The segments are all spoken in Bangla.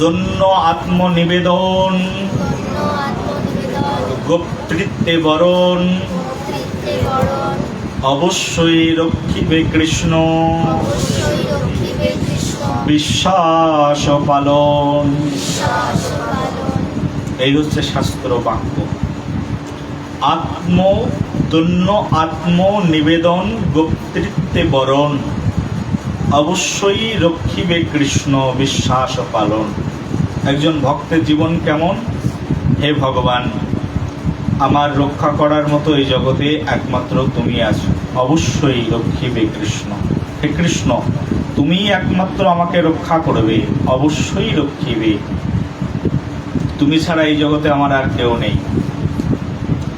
দন্য আত্মনিবেদন গোপ্তৃত্বে বরণ অবশ্যই রক্ষিবে কৃষ্ণ বিশ্বাস পালন। এই হচ্ছে শাস্ত্র বাক্য। আত্মদন্য আত্মনিবেদন গোপ্তৃত্বে বরণ অবশ্যই রক্ষিবে কৃষ্ণ বিশ্বাস পালন। একজন ভক্তের জীবন কেমন? হে ভগবান, আমার রক্ষা করার মতো এই জগতে একমাত্র তুমি আছো, অবশ্যই রক্ষিবে কৃষ্ণ। হে কৃষ্ণ, তুমি একমাত্র আমাকে রক্ষা করবে, অবশ্যই রক্ষিবে। তুমি ছাড়া এই জগতে আমার আর কেউ নেই।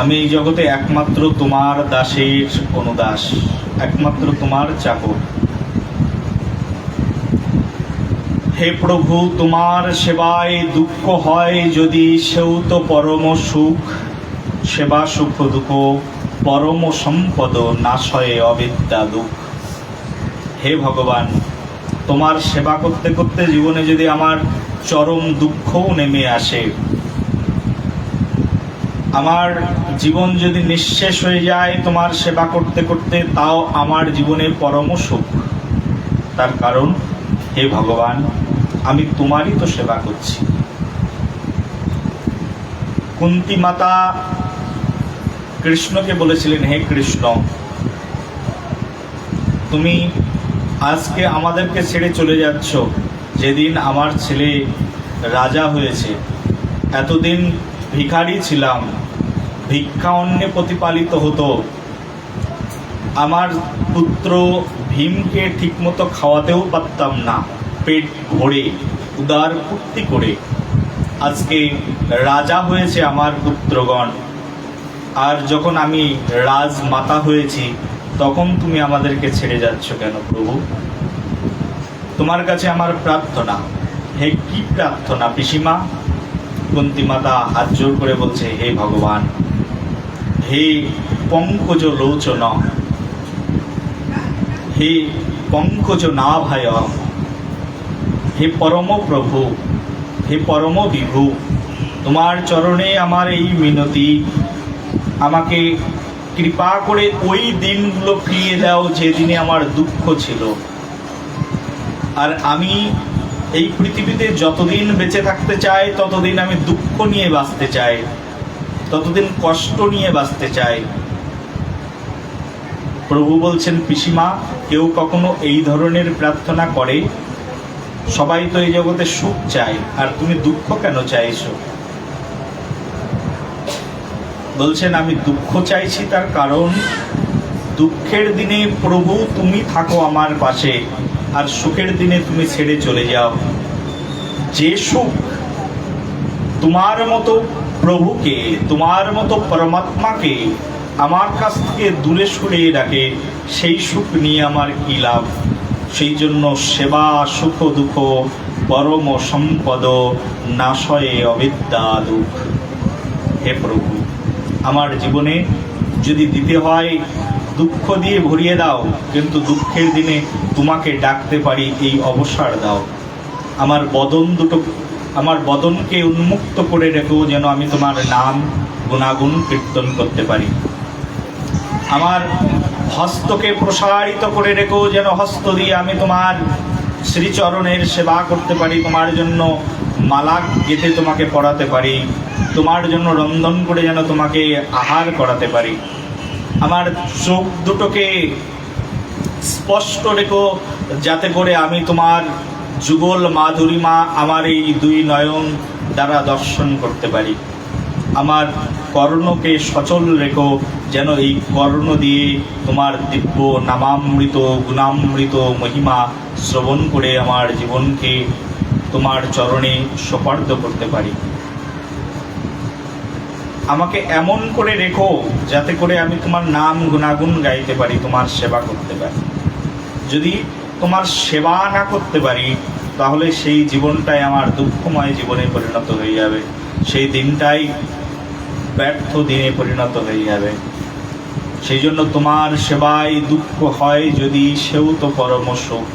আমি এই জগতে একমাত্র তোমার দাসের অনুদাস, একমাত্র তোমার চাকর। হে প্রভু, তোমার সেবায় দুঃখ হয় যদি, সেও তো পরম সুখ। সেবা সুখ দুঃখ পরম সম্পদ, নাশয়ে অবিদ্যা দুঃখ। হে ভগবান, তোমার সেবা করতে করতে জীবনে যদি আমার চরম দুঃখও নেমে আসে, আমার জীবন যদি নিঃশেষ হয়ে যায় তোমার সেবা করতে করতে, তাও আমার জীবনে পরম সুখ। তার কারণ, হে ভগবান, আমি তোমারই তো সেবা করছি। কুন্তী মাতা কৃষ্ণকে বলেছিলেন, হে কৃষ্ণ, তুমি আজকে আমাদেরকে ছেড়ে চলে যাচ্ছ। যেদিন আমার ছেলে রাজা হয়েছে, এতদিন ভিখারি ছিলাম, ভিক্ষা অন্নে প্রতিপালিত হতো। আমার পুত্র ভীমকে ঠিকমতো খাওয়াতেও পারতাম না, পেট ভরে উদার পূর্তি করে। আজকে রাজা হয়েছে আমার পুত্রগণ, আর যখন আমি রাজমাতা হয়েছি তখন তুমি আমাদেরকে ছেড়ে যাচ্ছ কেন প্রভু? তোমার কাছে আমার প্রার্থনা। হে কি প্রার্থনা পিসিমা? কুন্তী মাতা হাত জোর করে বলছে, হে ভগবান, হে পঙ্কজ লোচন, হে পঙ্কজ নাভায়, হে পরম প্রভু, হে পরম বিভু, তোমার চরণে আমার এই মিনতি। আমাকে কৃপা করে ওই দিনগুলো ফিরিয়ে দাও যে দিনে আমার দুঃখ ছিল। আর আমি এই পৃথিবীতে যতদিন বেঁচে থাকতে চাই ততদিন আমি দুঃখ নিয়ে বাঁচতে চাই, ততদিন কষ্ট নিয়ে বাঁচতে চাই। প্রভু বলছেন, পিসিমা, কেউ কখনো এই ধরনের প্রার্থনা করে? সবাই তো এই জগতে সুখ চায়, আর তুমি দুঃখ কেন চাইছো? বলছেন, আমি দুঃখ চাইছি তার কারণ, দুঃখের দিনে প্রভু তুমি থাকো আমার পাশে, আর সুখের দিনে তুমি ছেড়ে চলে যাও। যে সুখ তোমার মতো প্রভুকে, তোমার মতো পরমাত্মাকে আমার কাছ থেকে দূরে সরিয়ে রাখে, সেই সুখ নিয়ে আমার কি লাভ? সেই জন্য সেবা সুখ দুঃখ পরম সম্পদ, নাশয়ে অবিদ্যা দুঃখ। হে প্রভু, আমার জীবনে যদি দিতে হয় দুঃখ দিয়ে ভরিয়ে দাও, কিন্তু দুঃখের দিনে তোমাকে ডাকতে পারি এই অবসর দাও। আমার আমার বদনকে উন্মুক্ত করে রেখো, যেন আমি তোমার নাম গুণাগুণ কীর্তন করতে পারি। আমার হস্তকে প্রসারিত করে রেখো, যেন হস্ত দিয়ে আমি তোমার শ্রীচরণের সেবা করতে পারি, তোমার জন্য মালা গেঁথে তোমাকে পড়াতে পারি, তোমার জন্য রন্ধন করে যেন তোমাকে আহার করাতে পারি। আমার চোখ দুটোকে স্পষ্ট রেখো, যাতে করে আমি তোমার যুগল মাধুরীমা আমার এই দুই নয়ন দ্বারা দর্শন করতে পারি। আমার কর্ণকে সচল রেখো, যেন এই কর্ণ দিয়ে তোমার দিব্য নামামৃত গুণামৃত মহিমা শ্রবণ করে আমার জীবনকে তোমার চরণে সোপার্দ করতে পারি। আমাকে এমন করে রেখো যাতে করে আমি তোমার নাম গুণাগুণ গাইতে পারি, তোমার সেবা করতে পারি। যদি তোমার সেবা না করতে পারি, তাহলে সেই জীবনটাই আমার দুঃখময় জীবনে পরিণত হয়ে যাবে, সেই দিনটাই ব্যর্থ দিনে পরিণত হয়ে যাবে। সেই জন্য তোমার সেবায় দুঃখ হয় যদি, সেও তো পরম সুখ।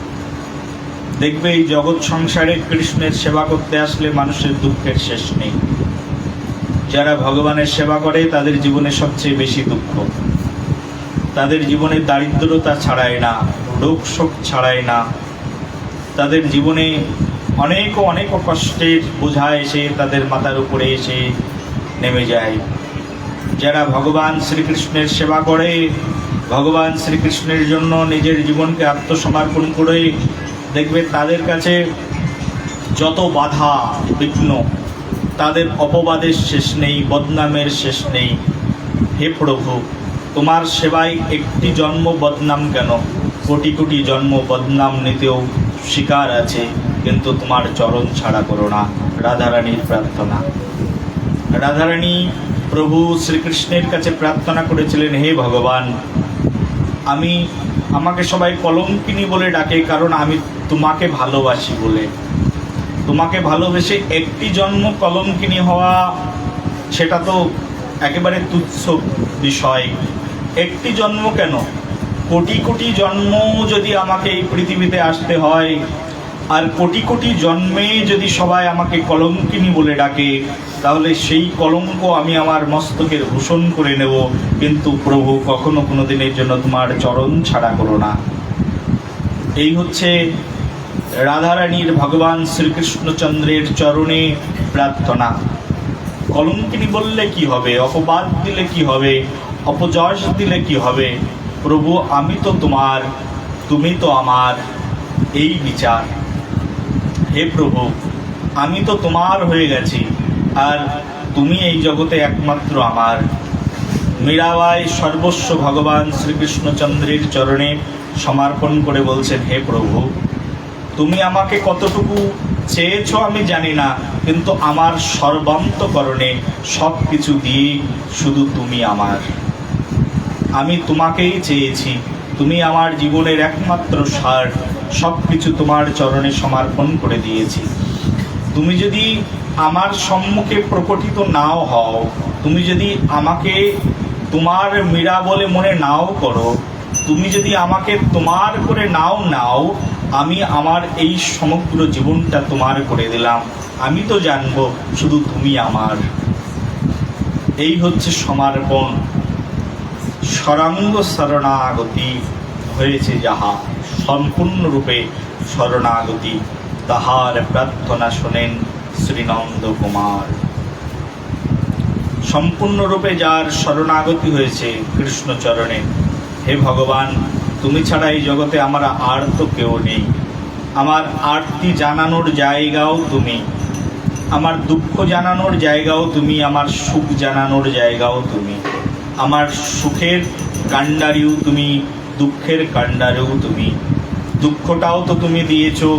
দেখবে এই জগৎ সংসারে কৃষ্ণের সেবা করতে আসলে মানুষের দুঃখের শেষ নেই। যারা ভগবানের সেবা করে তাদের জীবনে সবচেয়ে বেশি দুঃখ, তাদের জীবনে দারিদ্রতা ছাড়ায় না, রোগ শোক ছাড়ায় না, তাদের জীবনে অনেক অনেক কষ্টের বোঝা এসে তাদের মাথার উপরে এসে নেমে যায়। যারা ভগবান শ্রীকৃষ্ণের সেবা করে, ভগবান শ্রীকৃষ্ণের জন্য নিজের জীবনকে আত্মসমর্পণ করে, দেখবে তাদের কাছে যত বাধা বিঘ্ন, তাদের অপবাদের শেষ নেই, বদনামের শেষ নেই। হে প্রভু, তোমার সেবায় একটি জন্ম বদনাম কেন, কোটি কোটি জন্ম বদনাম নিতেও স্বীকার আছে, কিন্তু তোমার চরণ ছাড়া করো না। রাধারানীর প্রার্থনা। রাধারানী প্রভু শ্রীকৃষ্ণের কাছে প্রার্থনা করেছিলেন, হে ভগবান, আমাকে সবাই কলঙ্কিনী বলে ডাকে, কারণ আমি তোমাকে ভালোবাসি বলে। তোমাকে ভালোবেসে একটি জন্ম কলঙ্কিনী হওয়া, সেটা তো একেবারে তুচ্ছ বিষয়। একটি জন্ম কেন, কোটি কোটি জন্ম যদি আমাকে এই পৃথিবীতে আসতে হয়, আর কোটি কোটি জন্মে যদি সবাই আমাকে কলঙ্কিনী বলে ডাকে, তাহলে সেই কলঙ্ক আমি আমার মস্তকের ভূষণ করে নেব, কিন্তু প্রভু কখনো কোনো দিনের জন্য তোমার চরণ ছাড়া করো না। এই হচ্ছে রাধারানীর ভগবান শ্রীকৃষ্ণচন্দ্রের চরণে প্রার্থনা। কলঙ্কিনী বললে কি হবে, অপবাদ দিলে কি হবে, অপযশ দিলে কি হবে? প্রভু, আমি তো তোমার, তুমি তো আমার, এই বিচার। হে প্রভু, আমি তো তোমার হয়ে গেছি, আর তুমি এই জগতে একমাত্র আমার। মীরাবাই সর্বস্ব ভগবান শ্রীকৃষ্ণচন্দ্রের চরণে সমর্পণ করে বলছেন, হে প্রভু, তুমি আমাকে কতটুকু চেয়েছ আমি জানি না, কিন্তু আমার সর্বান্তকরণে সব কিছু দিয়ে শুধু তুমি আমার। আমি তোমাকেই চেয়েছি, তুমি আমার জীবনের একমাত্র সার, সব কিছু তোমার চরণে সমর্পণ করে দিয়েছি। তুমি যদি আমার সম্মুখে প্রকটিত নাও হও, তুমি যদি আমাকে তোমার মীরা বলে মনে নাও করো, তুমি যদি আমাকে তোমার করে নাও, আমি আমার এই সমগ্র জীবনটা তোমার করে দিলাম। আমি তো জানবো শুধু তুমি আমার। এই হচ্ছে সমর্পণ। সরাঙ্গ শরণাগতি হয়েছে যাহা, সম্পূর্ণরূপে শরণাগতি, তাহার প্রার্থনা শোনেন শ্রীনন্দ কুমার। সম্পূর্ণরূপে যার শরণাগতি হয়েছে কৃষ্ণচরণে, হে ভগবান, তুমি ছাড়া এই জগতে আমার আর তো কেউ নেই। আমার আরতি জানানোর জায়গাও তুমি, আমার দুঃখ জানানোর জায়গাও তুমি, আমার সুখ জানানোর জায়গাও তুমি। আমার সুখের কাণ্ডারিও তুমি, দুঃখের কাণ্ডারিও তুমি। দুঃখটাও তো তুমি দিয়েছো,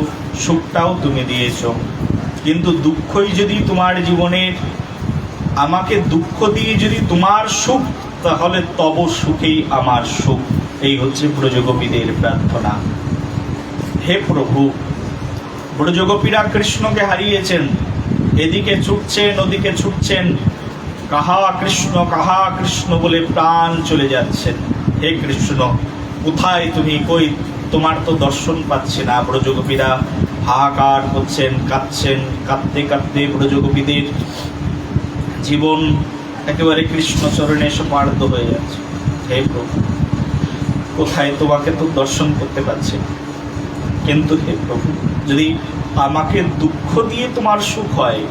সুখটাও তুমি দিয়েছো, কিন্তু দুঃখই যদি তোমার জীবনের, আমাকে দুঃখ দিয়ে যদি তোমার সুখ, তাহলে তব সুখেই আমার সুখ। এই হচ্ছে ব্রজগোপীদের প্রার্থনা। হে প্রভু, ব্রজগোপীরা কৃষ্ণকে হারিয়েছেন, এদিকে ছুটছেন ওদিকে ছুটছেন, কাহা কৃষ্ণ বলে প্রাণ চলে যাচ্ছেন। হে কৃষ্ণ, কোথায় তুমি, কই তোমার তো দর্শন পাচ্ছে না। ব্রজগোপীরা হাহাকার করছেন, কাঁদছেন, কাঁদতে কাঁদতে ব্রজগোপীদের জীবন একেবারে কৃষ্ণচরণে সমার্ত হয়ে যাচ্ছে। হে প্রভু, কোথায়, তোমাকে তো দর্শন করতে পারছি, কিন্তু হে প্রভু, যদি আমাকে দুঃখ দিয়ে তোমার সুখ হয়,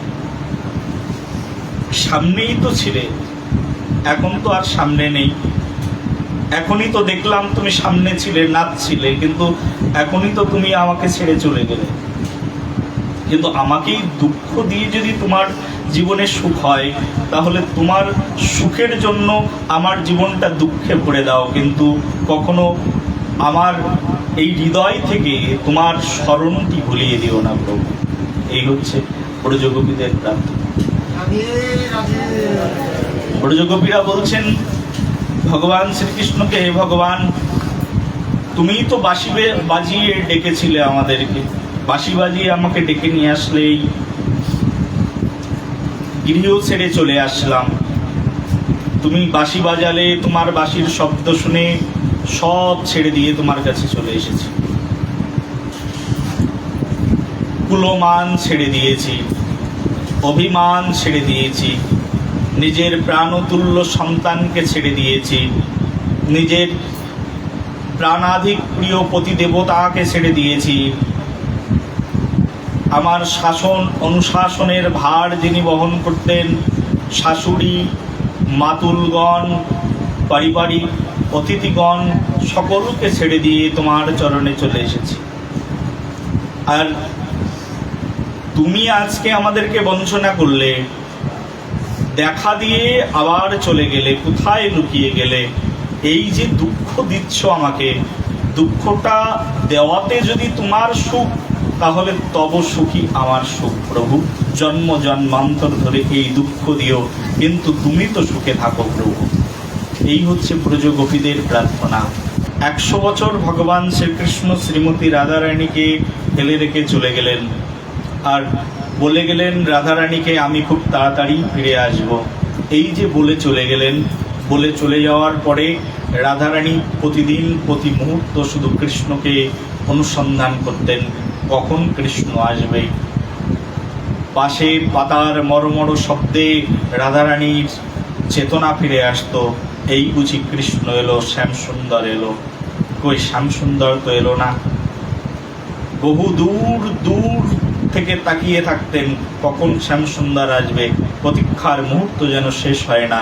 সামনেই তো ছিলে, এখন তো আর সামনে নেই। এখনই তো দেখলাম তুমি সামনে ছিলে, নাচছিলে, কিন্তু এখনই তো তুমি আমাকে ছেড়ে চলে গেলে। কিন্তু আমাকেই দুঃখ দিয়ে যদি তোমার জীবনে সুখ হয়, তাহলে তোমার সুখের জন্য আমার জীবনটা দুঃখে ভরে দাও, কিন্তু কখনো আমার এই হৃদয় থেকে তোমার স্মরণটি ভুলিয়ে দিও না প্রভু। এই হচ্ছে ব্রজগোপীদের প্রার্থনা। ব্রজগোপীরা বলছেন ভগবান শ্রীকৃষ্ণকে, হে ভগবান, তুমিই তো বাঁশি বাজিয়ে ডেকেছিলে আমাদেরকে, বাঁশি বাজিয়ে আমাকে ডেকে নিয়ে আসলেই গৃহ ছেড়ে চলে আসলাম। তুমি বাঁশি বাজালে, তোমার বাঁশির শব্দ শুনে সব ছেড়ে দিয়ে তোমার কাছে চলে এসেছি। কুলমান ছেড়ে দিয়েছি, অভিমান ছেড়ে দিয়েছি, নিজের প্রাণতুল্য সন্তানকে ছেড়ে দিয়েছি, নিজের প্রাণাধিক প্রিয় পতিদেবতাকে ছেড়ে দিয়েছি। আমার শাসন অনুশাসনের ভার যিনি বহন করতেন, শাশুড়ি, মাতুলগণ, পারিবারিক অতিথিগণ সকলকে ছেড়ে দিয়ে তোমার চরণে চলে এসেছি। আর তুমি আজকে আমাদেরকে বঞ্চনা করলে, দেখা দিয়ে আবার চলে গেলে, কোথায় লুকিয়ে গেলে? এই যে দুঃখ দিচ্ছ আমাকে, দুঃখটা দেওয়াতে যদি তোমার সুখ, তাহলে তব সুখী আমার সুখ প্রভু। জন্ম জন্মান্তর ধরে এই দুঃখ দিও, কিন্তু তুমি তো সুখে থাকো প্রভু। এই হচ্ছে ব্রজ গোপীদের প্রার্থনা। 100 বছর ভগবান শ্রীকৃষ্ণ শ্রীমতী রাধারানীকে ফেলে রেখে চলে গেলেন, আর বলে গেলেন রাধারানীকে আমি খুব তাড়াতাড়ি ফিরে আসব। এই যে বলে চলে গেলেন, বলে চলে যাওয়ার পরে রাধারানী প্রতিদিন প্রতি মুহূর্ত শুধু কৃষ্ণকে অনুসন্ধান করতেন, কখন কৃষ্ণ আসবে। পাশে পাতার মরমর শব্দে রাধারানীর চেতনা ফিরে আসতো, এই বুঝি কৃষ্ণ এলো, শ্যামসুন্দর এলো। কই শ্যামসুন্দর তো এলো না। বহু দূর দূর থেকে তাকিয়ে থাকতেন, কখন শ্যামসুন্দর আসবে। প্রতীক্ষার মুহূর্ত যেন শেষ হয় না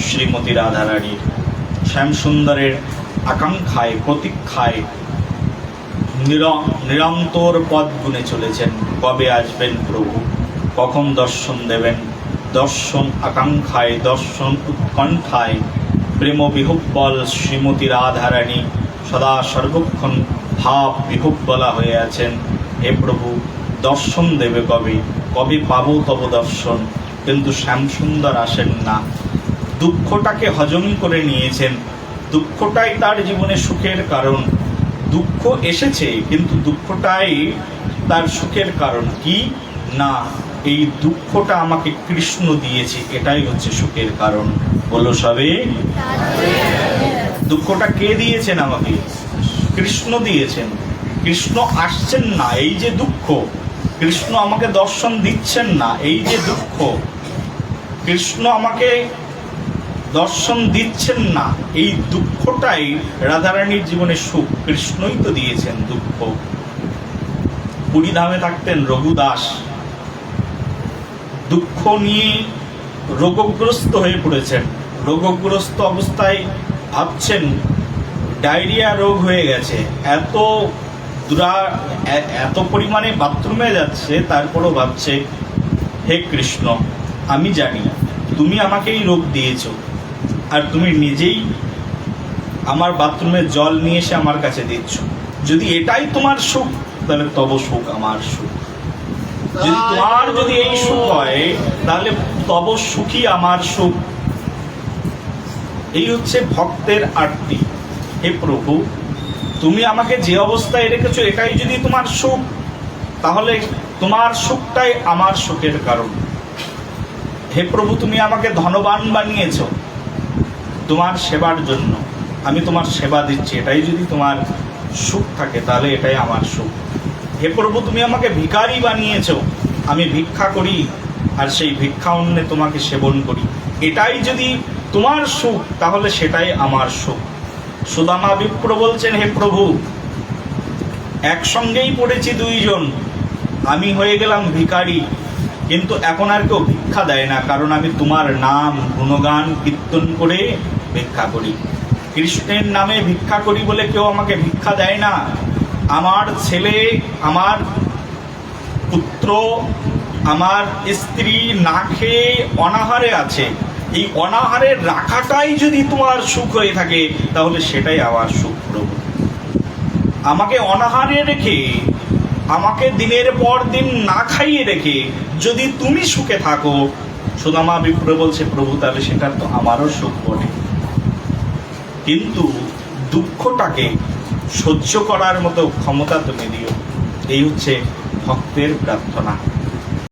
শ্রীমতী রাধারানীর। শ্যামসুন্দরের আকাঙ্ক্ষায়, প্রতীক্ষায় নিরন্তর পথ গুনে চলেছেন। কবে আসবেন প্রভু, কখন দর্শন দেবেন? দর্শন আকাঙ্ক্ষায়, দর্শন উৎকণ্ঠায় প্রেম বিহব্বল শ্রীমতী রাধারানী সদা সর্বক্ষণ ভাব বিহব্বলা হয়ে আছেন। হে প্রভু, দর্শন দেবে কবে, কবে পাবো তব দর্শন? কিন্তু শ্যামসুন্দর আসেন না। দুঃখটাকে হজম করে নিয়েছেন, দুঃখটাই তার জীবনে সুখের কারণ। দুঃখ এসেছে, কিন্তু দুঃখটাই তার সুখের কারণ। কি না, এই দুঃখটা আমাকে কৃষ্ণ দিয়েছে, এটাই হচ্ছে সুখের কারণ। বলো সবে, দুঃখটা কে দিয়েছেন আমাকে? কৃষ্ণ দিয়েছেন। কৃষ্ণ আসছেন না, এই যে দুঃখ। কৃষ্ণ আমাকে দর্শন দিচ্ছেন না, এই যে দুঃখ। কৃষ্ণ আমাকে দর্শন দিচ্ছেন না, এই দুঃখটাই রাধারানীর জীবনে সুখ। কৃষ্ণই তো দিয়েছেন দুঃখ। পুরীধামে থাকতেন রঘুদাস, দুঃখ নিয়ে রোগগ্রস্ত হয়ে পড়েছেন। রোগগ্রস্ত অবস্থায় ভাবছেন ডায়রিয়া রোগ হয়ে গেছে, এত পরিমাণে বাথরুমে যাচ্ছে, তারপরও ভাবছে হে কৃষ্ণ, আমি জানি তুমি আমাকে এই রোগ দিয়েছ, আর তুমি নিজেই আমার বাথরুমের জল নিয়ে এসে আমার কাছে দিচ্ছ। যদি এটাই তোমার সুখ, তাহলে তব সুখ আমার সুখ। যদি এই সুখ হয়, তাহলে তব সুখই আমার সুখ। এই হচ্ছে ভক্তের আরতি। হে প্রভু, তুমি আমাকে যে অবস্থায় রেখেছো, এটাই যদি তোমার সুখ, তাহলে তোমার সুখটাই আমার সুখের কারণ। হে প্রভু, তুমি আমাকে ধনবান বানিয়েছো তোমার সেবার জন্য, আমি তোমার সেবা দিচ্ছি, এটাই যদি তোমার সুখ থাকে, তাহলে এটাই আমার সুখ। হে প্রভু, তুমি আমাকে ভিখারি বানিয়েছো, আমি ভিক্ষা করি, আর সেই ভিক্ষা অন্নে তোমাকে সেবন করি, এটাই যদি তোমার সুখ, তাহলে সেটাই আমার সুখ। সুদামা বিপ্র বলছেন, হে প্রভু, একসঙ্গেই পড়েছি দুইজন, আমি হয়ে গেলাম ভিখারি, কিন্তু এখন আর কেউ ভিক্ষা দেয় না, কারণ আমি তোমার নাম গুণগান কীর্তন করে ভিক্ষা করি। কৃষ্ণের নামে ভিক্ষা করি বলে কেউ আমাকে ভিক্ষা দেয় না। আমার ছেলে, আমার পুত্র, আমার স্ত্রী না খেয়ে অনাহারে আছে, এই অনাহারের রাখাটাই যদি তোমার সুখ হয়ে থাকে, তাহলে সেটাই আমার সুখ প্রভু। আমাকে অনাহারে রেখে, আমাকে দিনের পর দিন না খাইয়ে রেখে যদি তুমি সুখে থাকো, সুদামা বিপ্র বলছে, প্রভু, তাহলে সেটা তো আমারও সুখ বটে। কিন্তু দুঃখটাকে সহ্য করার মতো ক্ষমতা তুমি দিও। এই হচ্ছে ভক্তের প্রার্থনা।